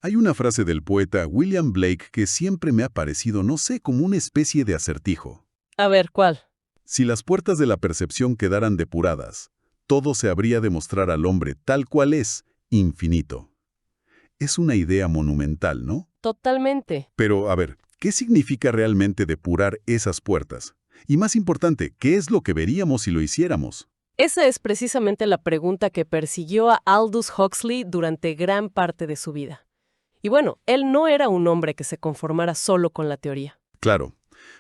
Hay una frase del poeta William Blake que siempre me ha parecido, no sé, como una especie de acertijo. A ver, ¿cuál? Si las puertas de la percepción quedaran depuradas, todo se habría de mostrar al hombre tal cual es, infinito. Es una idea monumental, ¿no? Totalmente. Pero, a ver, ¿qué significa realmente depurar esas puertas? Y más importante, ¿qué es lo que veríamos si lo hiciéramos? Esa es precisamente la pregunta que persiguió a Aldous Huxley durante gran parte de su vida. Y bueno, él no era un hombre que se conformara solo con la teoría. Claro.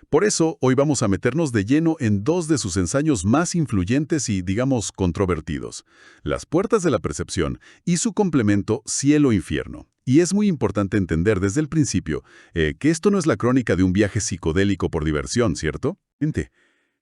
Por eso, hoy vamos a meternos de lleno en dos de sus ensayos más influyentes y, digamos, controvertidos, Las puertas de la percepción y su complemento Cielo-Infierno. Y es muy importante entender desde el principio que esto no es la crónica de un viaje psicodélico por diversión, ¿cierto?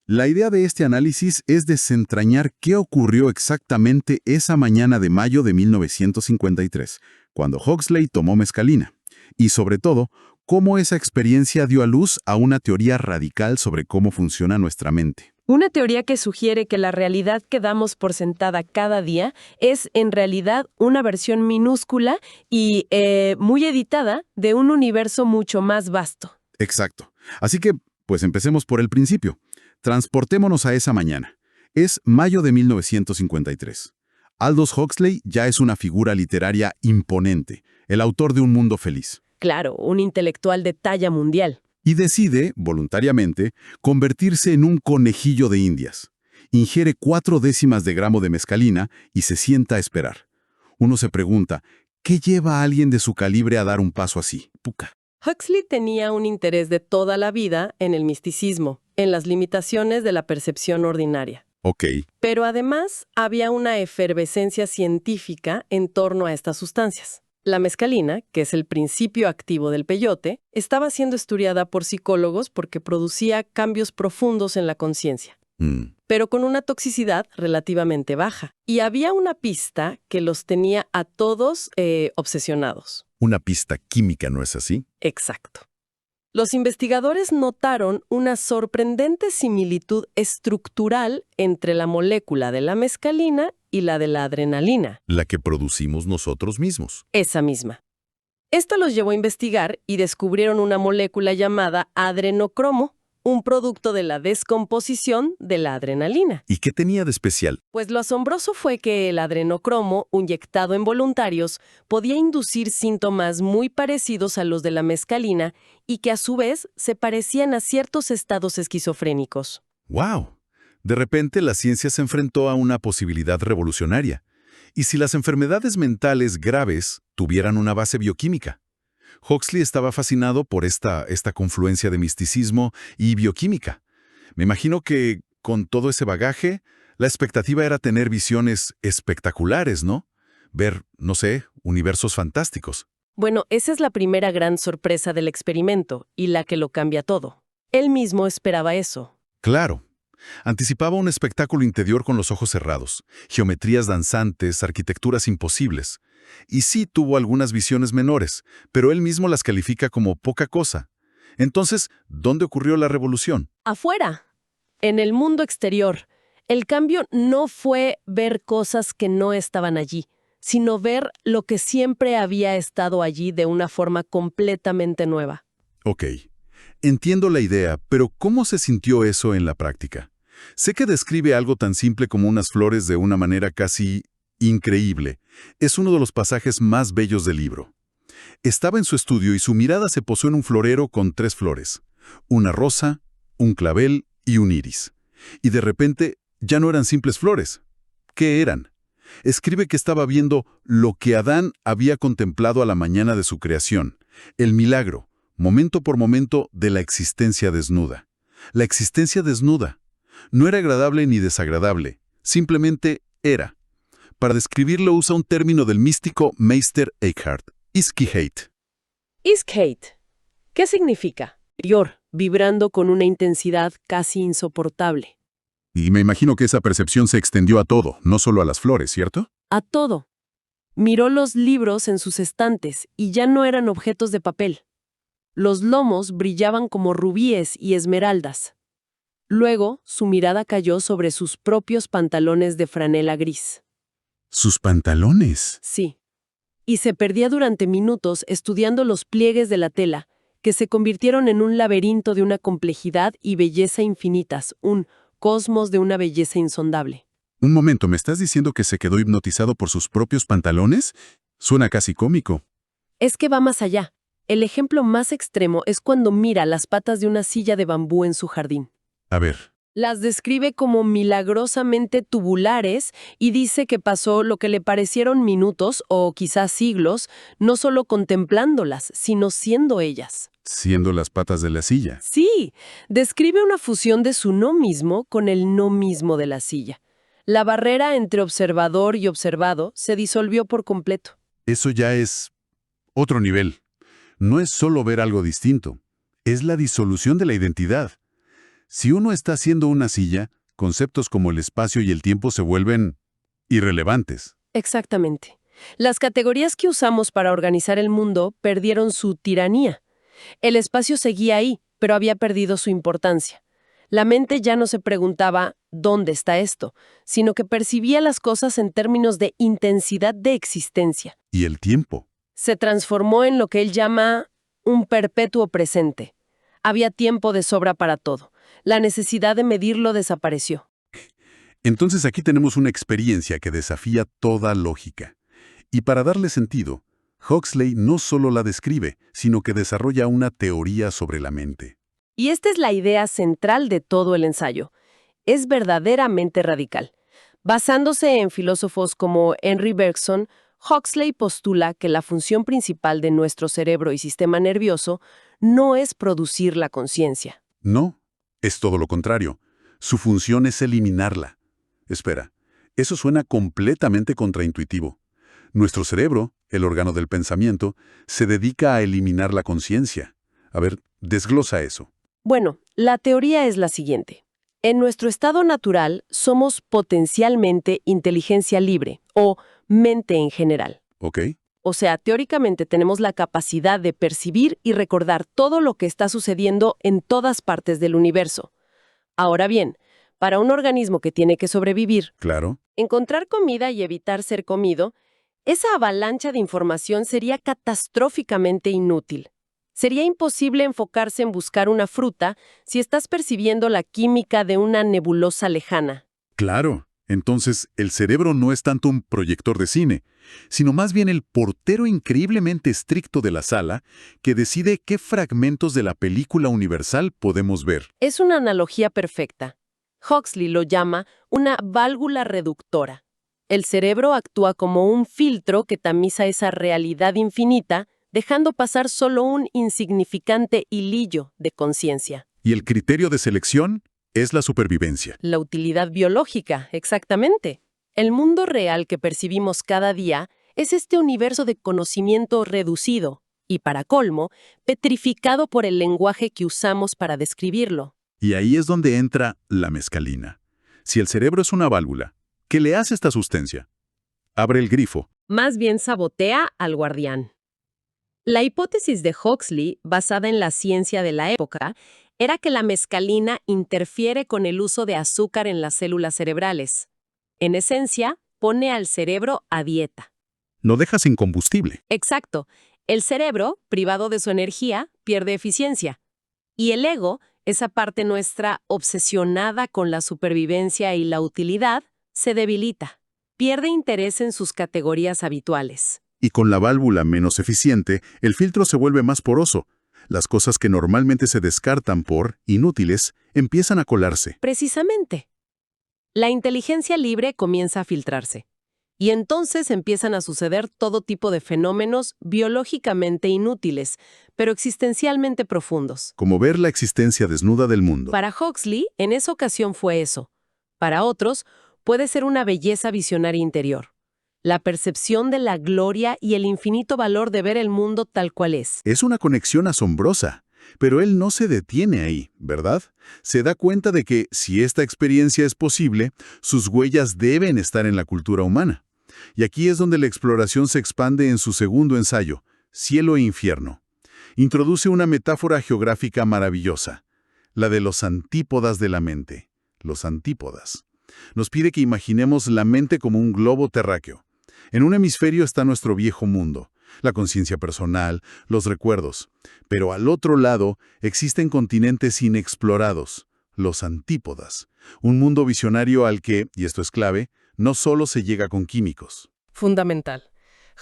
La idea de este análisis es desentrañar qué ocurrió exactamente esa mañana de mayo de 1953, cuando Huxley tomó mescalina, y sobre todo, cómo esa experiencia dio a luz a una teoría radical sobre cómo funciona nuestra mente. Una teoría que sugiere que la realidad que damos por sentada cada día es en realidad una versión minúscula y muy editada de un universo mucho más vasto. Exacto. Así que, pues empecemos por el principio. Transportémonos a esa mañana. Es mayo de 1953. Aldous Huxley ya es una figura literaria imponente, el autor de Un Mundo Feliz. Claro, un intelectual de talla mundial. Y decide, voluntariamente, convertirse en un conejillo de Indias. Ingiere 0,4 de gramo de mescalina y se sienta a esperar. Uno se pregunta, ¿qué lleva a alguien de su calibre a dar un paso así? Puca. Huxley tenía un interés de toda la vida en el misticismo, en las limitaciones de la percepción ordinaria. Ok. Pero además había una efervescencia científica en torno a estas sustancias. La mescalina, que es el principio activo del peyote, estaba siendo estudiada por psicólogos porque producía cambios profundos en la conciencia, pero con una toxicidad relativamente baja. Y había una pista que los tenía a todos obsesionados. Una pista química, ¿no es así? Exacto. Los investigadores notaron una sorprendente similitud estructural entre la molécula de la mescalina y la de la adrenalina. La que producimos nosotros mismos. Esa misma. Esto los llevó a investigar y descubrieron una molécula llamada adrenocromo, un producto de la descomposición de la adrenalina. ¿Y qué tenía de especial? Pues lo asombroso fue que el adrenocromo, inyectado en voluntarios, podía inducir síntomas muy parecidos a los de la mescalina y que a su vez se parecían a ciertos estados esquizofrénicos. ¡Wow! De repente la ciencia se enfrentó a una posibilidad revolucionaria. ¿Y si las enfermedades mentales graves tuvieran una base bioquímica? Huxley estaba fascinado por esta confluencia de misticismo y bioquímica. Me imagino que, con todo ese bagaje, la expectativa era tener visiones espectaculares, ¿no? Ver, no sé, universos fantásticos. Bueno, esa es la primera gran sorpresa del experimento y la que lo cambia todo. Él mismo esperaba eso. Claro. Anticipaba un espectáculo interior con los ojos cerrados, geometrías danzantes, arquitecturas imposibles. Y sí tuvo algunas visiones menores, pero él mismo las califica como poca cosa. Entonces, ¿dónde ocurrió la revolución? Afuera, en el mundo exterior, el cambio no fue ver cosas que no estaban allí, sino ver lo que siempre había estado allí de una forma completamente nueva. Ok, entiendo la idea, pero ¿cómo se sintió eso en la práctica? Sé que describe algo tan simple como unas flores de una manera casi increíble. Es uno de los pasajes más bellos del libro. Estaba en su estudio y su mirada se posó en un florero con 3 flores. Una rosa, un clavel y un iris. Y de repente ya no eran simples flores. ¿Qué eran? Escribe que estaba viendo lo que Adán había contemplado a la mañana de su creación, el milagro, momento por momento, de la existencia desnuda. La existencia desnuda. No era agradable ni desagradable, simplemente era. Para describirlo usa un término del místico Meister Eckhart, Iskheit. Iskheit. ¿Qué significa? Interior, vibrando con una intensidad casi insoportable. Y me imagino que esa percepción se extendió a todo, no solo a las flores, ¿cierto? A todo. Miró los libros en sus estantes y ya no eran objetos de papel. Los lomos brillaban como rubíes y esmeraldas. Luego, su mirada cayó sobre sus propios pantalones de franela gris. ¿Sus pantalones? Sí. y se perdía durante minutos estudiando los pliegues de la tela, que se convirtieron en un laberinto de una complejidad y belleza infinitas, un cosmos de una belleza insondable. Un momento, ¿me estás diciendo que se quedó hipnotizado por sus propios pantalones? Suena casi cómico. Es que va más allá. El ejemplo más extremo es cuando mira las patas de una silla de bambú en su jardín. A ver, Las describe como milagrosamente tubulares y dice que pasó lo que le parecieron minutos o quizás siglos, no solo contemplándolas, sino siendo ellas. siendo las patas de la silla. Sí, describe una fusión de su no mismo con el no mismo de la silla. La barrera entre observador y observado se disolvió por completo. Eso ya es otro nivel. No es solo ver algo distinto, es la disolución de la identidad. Si uno está haciendo una silla, conceptos como el espacio y el tiempo se vuelven irrelevantes. Exactamente. Las categorías que usamos para organizar el mundo perdieron su tiranía. El espacio seguía ahí, pero había perdido su importancia. La mente ya no se preguntaba ¿dónde está esto?, sino que percibía las cosas en términos de intensidad de existencia. ¿Y el tiempo? Se transformó en lo que él llama un perpetuo presente. Había tiempo de sobra para todo. La necesidad de medirlo desapareció. Entonces aquí tenemos una experiencia que desafía toda lógica. Y para darle sentido, Huxley no solo la describe, sino que desarrolla una teoría sobre la mente. Y esta es la idea central de todo el ensayo. Es verdaderamente radical. Basándose en filósofos como Henry Bergson, Huxley postula que la función principal de nuestro cerebro y sistema nervioso no es producir la conciencia. No, es todo lo contrario. Su función es eliminarla. Espera, eso suena completamente contraintuitivo. Nuestro cerebro, el órgano del pensamiento, se dedica a eliminar la conciencia. A ver, desglosa eso. Bueno, la teoría es la siguiente. En nuestro estado natural somos potencialmente inteligencia libre o mente en general. ¿Ok? O sea, teóricamente tenemos la capacidad de percibir y recordar todo lo que está sucediendo en todas partes del universo. Ahora bien, para un organismo que tiene que sobrevivir, Claro. encontrar comida y evitar ser comido, esa avalancha de información sería catastróficamente inútil. Sería imposible enfocarse en buscar una fruta si estás percibiendo la química de una nebulosa lejana. Claro. Entonces, el cerebro no es tanto un proyector de cine, sino más bien el portero increíblemente estricto de la sala que decide qué fragmentos de la película universal podemos ver. Es una analogía perfecta. Huxley lo llama una válvula reductora. El cerebro actúa como un filtro que tamiza esa realidad infinita, dejando pasar solo un insignificante hilillo de conciencia. Y el criterio de selección es la supervivencia. La utilidad biológica, exactamente. El mundo real que percibimos cada día es este universo de conocimiento reducido y, para colmo, petrificado por el lenguaje que usamos para describirlo. Y ahí es donde entra la mescalina. Si el cerebro es una válvula, ¿qué le hace esta sustancia? Abre el grifo. Más bien sabotea al guardián. La hipótesis de Huxley, basada en la ciencia de la época, era que la mescalina interfiere con el uso de azúcar en las células cerebrales. En esencia, pone al cerebro a dieta. Lo deja sin combustible. Exacto. El cerebro, privado de su energía, pierde eficiencia. Y el ego, esa parte nuestra obsesionada con la supervivencia y la utilidad, se debilita. Pierde interés en sus categorías habituales. Y con la válvula menos eficiente, el filtro se vuelve más poroso. Las cosas que normalmente se descartan por inútiles empiezan a colarse. Precisamente. La inteligencia libre comienza a filtrarse. Y entonces empiezan a suceder todo tipo de fenómenos biológicamente inútiles, pero existencialmente profundos. Como ver la existencia desnuda del mundo. Para Huxley, en esa ocasión fue eso. Para otros, puede ser una belleza visionaria interior. La percepción de la gloria y el infinito valor de ver el mundo tal cual es. Es una conexión asombrosa, pero él no se detiene ahí, ¿verdad? Se da cuenta de que, si esta experiencia es posible, sus huellas deben estar en la cultura humana. Y aquí es donde la exploración se expande en su segundo ensayo, Cielo e Infierno. Introduce una metáfora geográfica maravillosa, la de los antípodas de la mente. Los antípodas. Nos pide que imaginemos la mente como un globo terráqueo. En un hemisferio está nuestro viejo mundo, la conciencia personal, los recuerdos. Pero al otro lado existen continentes inexplorados, los antípodas. Un mundo visionario al que, y esto es clave, no solo se llega con químicos. Fundamental.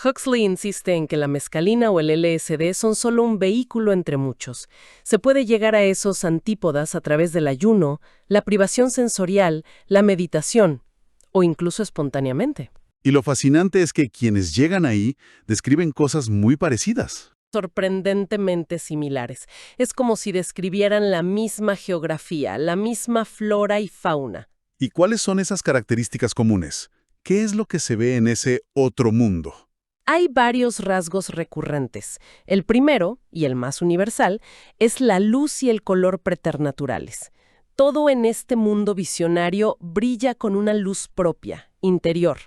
Huxley insiste en que la mescalina o el LSD son solo un vehículo entre muchos. Se puede llegar a esos antípodas a través del ayuno, la privación sensorial, la meditación, o incluso espontáneamente. Y lo fascinante es que quienes llegan ahí describen cosas muy parecidas. Sorprendentemente similares. Es como si describieran la misma geografía, la misma flora y fauna. ¿Y cuáles son esas características comunes? ¿Qué es lo que se ve en ese otro mundo? Hay varios rasgos recurrentes. El primero, y el más universal, es la luz y el color preternaturales. Todo en este mundo visionario brilla con una luz propia, interior.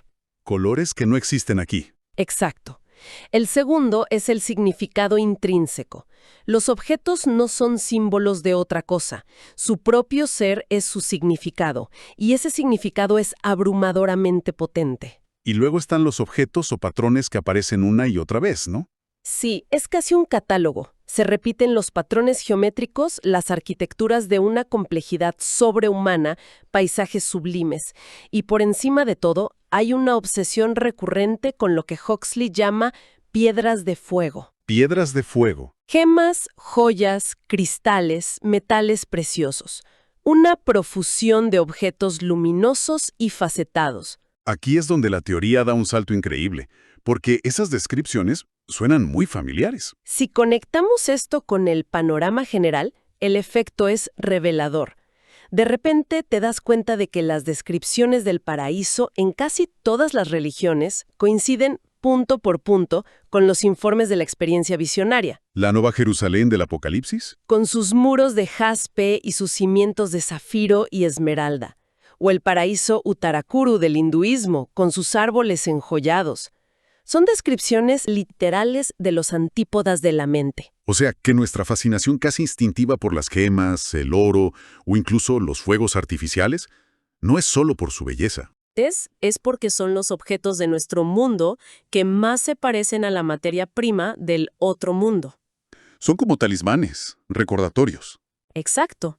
Colores que no existen aquí. Exacto. El segundo es el significado intrínseco. Los objetos no son símbolos de otra cosa. Su propio ser es su significado, y ese significado es abrumadoramente potente. Y luego están los objetos o patrones que aparecen una y otra vez, ¿no? Sí, es casi un catálogo. Se repiten los patrones geométricos, las arquitecturas de una complejidad sobrehumana, paisajes sublimes. Y por encima de todo, hay una obsesión recurrente con lo que Huxley llama piedras de fuego. Piedras de fuego. Gemas, joyas, cristales, metales preciosos. Una profusión de objetos luminosos y facetados. Aquí es donde la teoría da un salto increíble, porque esas descripciones suenan muy familiares. Si conectamos esto con el panorama general, el efecto es revelador. De repente te das cuenta de que las descripciones del paraíso en casi todas las religiones coinciden punto por punto con los informes de la experiencia visionaria. ¿La Nueva Jerusalén del Apocalipsis? Con sus muros de jaspe y sus cimientos de zafiro y esmeralda. O el paraíso Uttarakuru del hinduismo, con sus árboles enjollados. Son descripciones literales de los antípodas de la mente. O sea, que nuestra fascinación casi instintiva por las gemas, el oro o incluso los fuegos artificiales no es solo por su belleza. Es porque son los objetos de nuestro mundo que más se parecen a la materia prima del otro mundo. Son como talismanes, recordatorios. Exacto.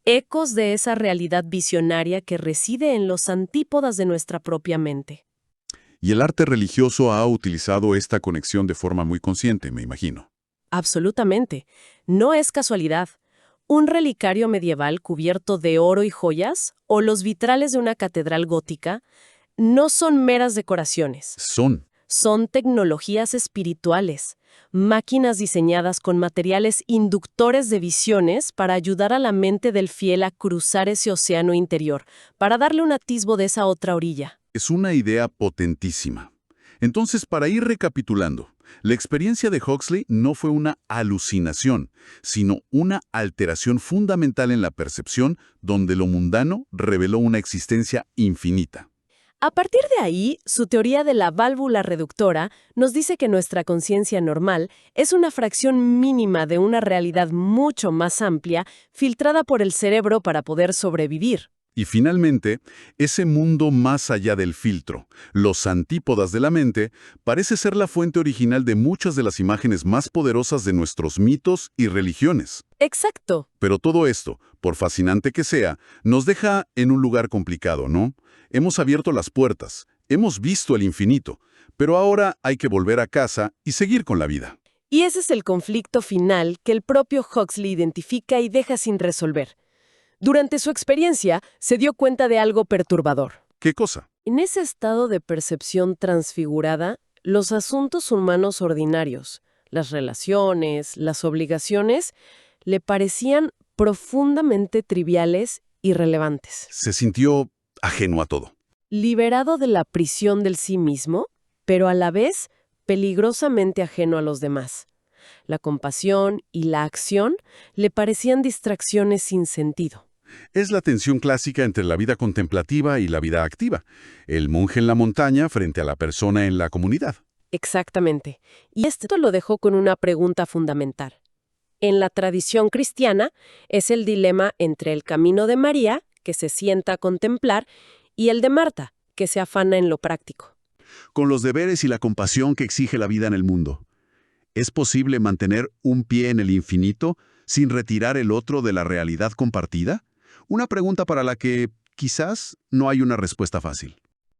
Ecos de esa realidad visionaria que reside en los antípodas de nuestra propia mente. Y el arte religioso ha utilizado esta conexión de forma muy consciente, me imagino. Absolutamente. No es casualidad. Un relicario medieval cubierto de oro y joyas, o los vitrales de una catedral gótica, no son meras decoraciones. Son tecnologías espirituales, máquinas diseñadas con materiales inductores de visiones para ayudar a la mente del fiel a cruzar ese océano interior, para darle un atisbo de esa otra orilla. Es una idea potentísima. Entonces, para ir recapitulando, la experiencia de Huxley no fue una alucinación, sino una alteración fundamental en la percepción donde lo mundano reveló una existencia infinita. A partir de ahí, su teoría de la válvula reductora nos dice que nuestra conciencia normal es una fracción mínima de una realidad mucho más amplia, filtrada por el cerebro para poder sobrevivir. Y finalmente, ese mundo más allá del filtro, los antípodas de la mente, parece ser la fuente original de muchas de las imágenes más poderosas de nuestros mitos y religiones. Exacto. Pero todo esto, por fascinante que sea, nos deja en un lugar complicado, ¿no? Hemos abierto las puertas, hemos visto el infinito, pero ahora hay que volver a casa y seguir con la vida. Y ese es el conflicto final que el propio Huxley identifica y deja sin resolver. Durante su experiencia, se dio cuenta de algo perturbador. ¿Qué cosa? En ese estado de percepción transfigurada, los asuntos humanos ordinarios, las relaciones, las obligaciones, le parecían profundamente triviales y relevantes. Se sintió ajeno a todo. Liberado de la prisión del sí mismo, pero a la vez peligrosamente ajeno a los demás. La compasión y la acción le parecían distracciones sin sentido. Es la tensión clásica entre la vida contemplativa y la vida activa. El monje en la montaña frente a la persona en la comunidad. Exactamente. Y esto lo dejó con una pregunta fundamental. En la tradición cristiana es el dilema entre el camino de María, que se sienta a contemplar, y el de Marta, que se afana en lo práctico. con los deberes y la compasión que exige la vida en el mundo. ¿Es posible mantener un pie en el infinito sin retirar el otro de la realidad compartida? Una pregunta para la que quizás no hay una respuesta fácil.